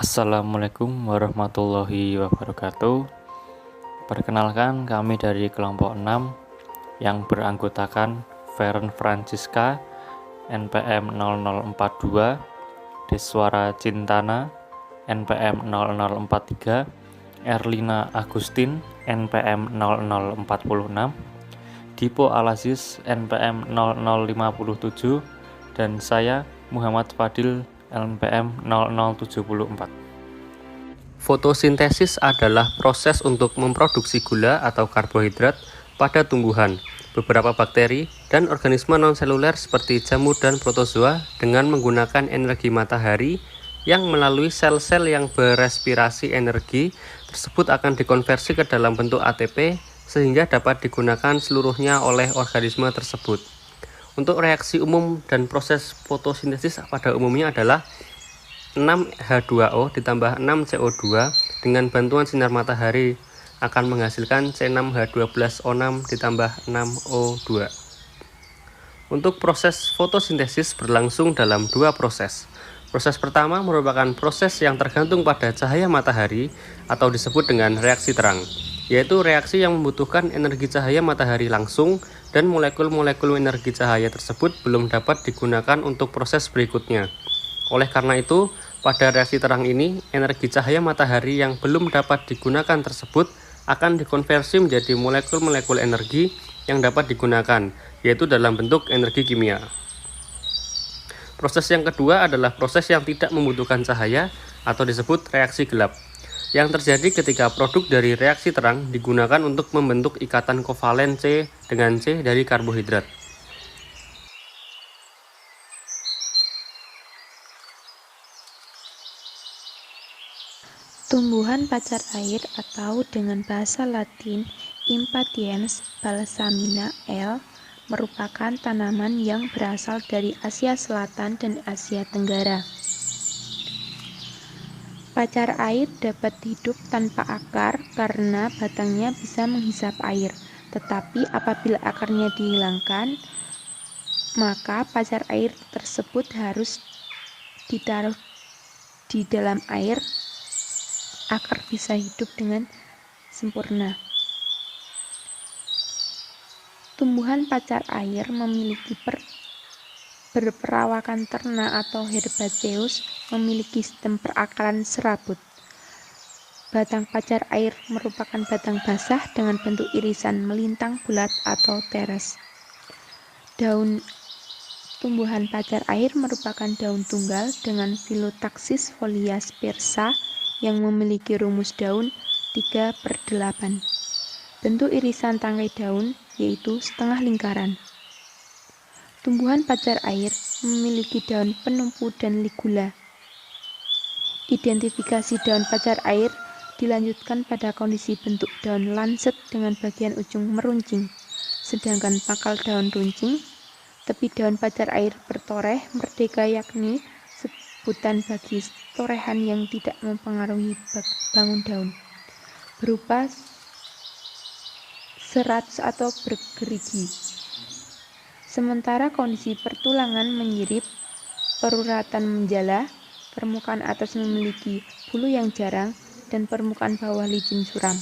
Assalamualaikum warahmatullahi wabarakatuh. Perkenalkan, kami dari kelompok 6 yang beranggotakan Feren Francisca, NPM 0042, Deswara Cintana, NPM 0043, Erlina Agustin, NPM 0046, Dipo Alaziz, NPM 0057, dan saya Muhammad Fadil, NPM 0074. Fotosintesis adalah proses untuk memproduksi gula atau karbohidrat pada tumbuhan, beberapa bakteri, dan organisme non-seluler seperti jamur dan protozoa dengan menggunakan energi matahari yang melalui sel-sel yang berespirasi energi tersebut akan dikonversi ke dalam bentuk ATP sehingga dapat digunakan seluruhnya oleh organisme tersebut. Untuk reaksi umum dan proses fotosintesis pada umumnya adalah 6H2O ditambah 6CO2 dengan bantuan sinar matahari akan menghasilkan C6H12O6 ditambah 6O2. Untuk proses fotosintesis berlangsung dalam dua proses. Proses pertama merupakan proses yang tergantung pada cahaya matahari atau disebut dengan reaksi terang, yaitu reaksi yang membutuhkan energi cahaya matahari langsung dan molekul-molekul energi cahaya tersebut belum dapat digunakan untuk proses berikutnya. Oleh karena itu, pada reaksi terang ini, energi cahaya matahari yang belum dapat digunakan tersebut akan dikonversi menjadi molekul-molekul energi yang dapat digunakan, yaitu dalam bentuk energi kimia. Proses yang kedua adalah proses yang tidak membutuhkan cahaya atau disebut reaksi gelap, yang terjadi ketika produk dari reaksi terang digunakan untuk membentuk ikatan kovalen C dengan C dari karbohidrat. Tumbuhan pacar air atau dengan bahasa Latin Impatiens balsamina L. merupakan tanaman yang berasal dari Asia Selatan dan Asia Tenggara. Pacar air dapat hidup tanpa akar karena batangnya bisa menghisap air, tetapi apabila akarnya dihilangkan, maka pacar air tersebut harus ditaruh di dalam air agar bisa hidup dengan sempurna. Tumbuhan pacar air memiliki berperawakan ternak atau herbaceous, memiliki sistem perakaran serabut. Batang pacar air merupakan batang basah dengan bentuk irisan melintang bulat atau teres. Daun tumbuhan pacar air merupakan daun tunggal dengan Phyllotaxis foliar sparsa yang memiliki rumus daun 3/8. Bentuk irisan tangkai daun yaitu setengah lingkaran. Tumbuhan pacar air memiliki daun penumpu dan ligula. Identifikasi daun pacar air dilanjutkan pada kondisi bentuk daun lancet dengan bagian ujung meruncing, sedangkan pangkal daun runcing. Tepi daun pacar air bertoreh merdeka, yakni sebutan bagi torehan yang tidak mempengaruhi bangun daun, berupa serat atau bergerigi. Sementara kondisi pertulangan menyirip, peruratan menjala, permukaan atas memiliki bulu yang jarang, dan permukaan bawah licin suram.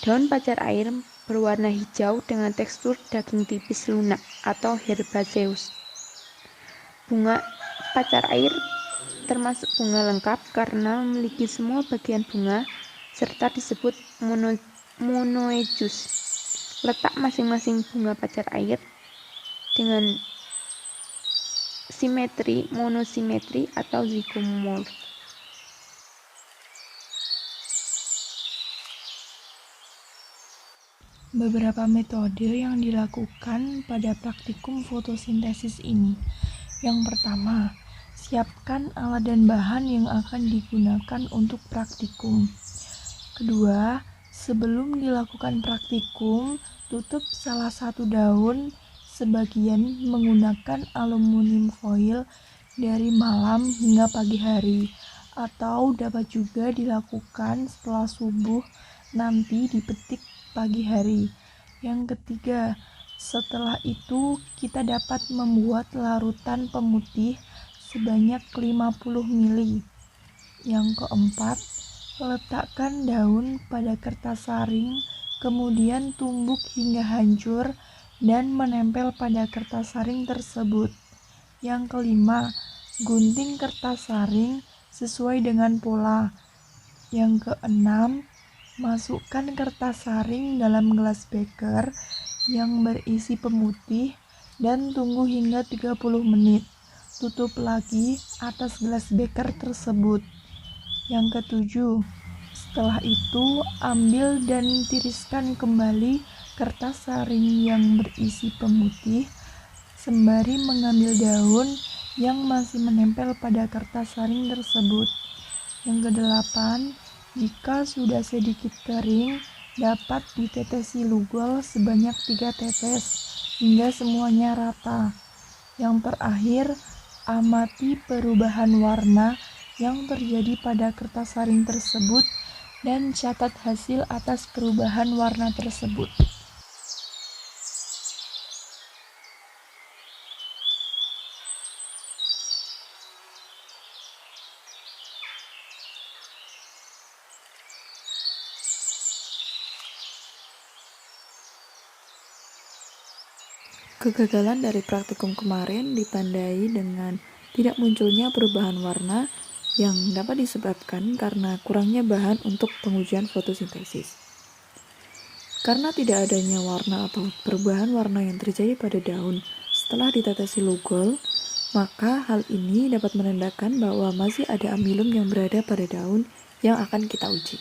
Daun pacar air berwarna hijau dengan tekstur daging tipis lunak atau herbaceous. Bunga pacar air termasuk bunga lengkap karena memiliki semua bagian bunga serta disebut monoecious. Letak masing-masing bunga pacar air dengan simetri, monosimetri, atau zigomorf. Beberapa metode yang dilakukan pada praktikum fotosintesis ini. Yang pertama, siapkan alat dan bahan yang akan digunakan untuk praktikum. Kedua, sebelum dilakukan praktikum, tutup salah satu daun sebagian menggunakan aluminium foil dari malam hingga pagi hari, atau dapat juga dilakukan setelah subuh nanti dipetik pagi hari. Yang ketiga, setelah itu kita dapat membuat larutan pemutih sebanyak 50 ml. Yang keempat, letakkan daun pada kertas saring, kemudian tumbuk hingga hancur dan menempel pada kertas saring tersebut. Yang kelima, gunting kertas saring sesuai dengan pola. Yang keenam, masukkan kertas saring dalam gelas beker yang berisi pemutih dan tunggu hingga 30 menit. Tutup lagi atas gelas beker tersebut. Yang ketujuh, setelah itu ambil dan tiriskan kembali kertas saring yang berisi pemutih sembari mengambil daun yang masih menempel pada kertas saring tersebut. Yang kedelapan, jika sudah sedikit kering, dapat ditetesi lugol sebanyak 3 tetes hingga semuanya rata. Yang terakhir, amati perubahan warna yang terjadi pada kertas saring tersebut dan catat hasil atas perubahan warna tersebut. Kegagalan dari praktikum kemarin ditandai dengan tidak munculnya perubahan warna yang dapat disebabkan karena kurangnya bahan untuk pengujian fotosintesis. Karena tidak adanya warna atau perubahan warna yang terjadi pada daun setelah ditetesi lugol, maka hal ini dapat menandakan bahwa masih ada amilum yang berada pada daun yang akan kita uji.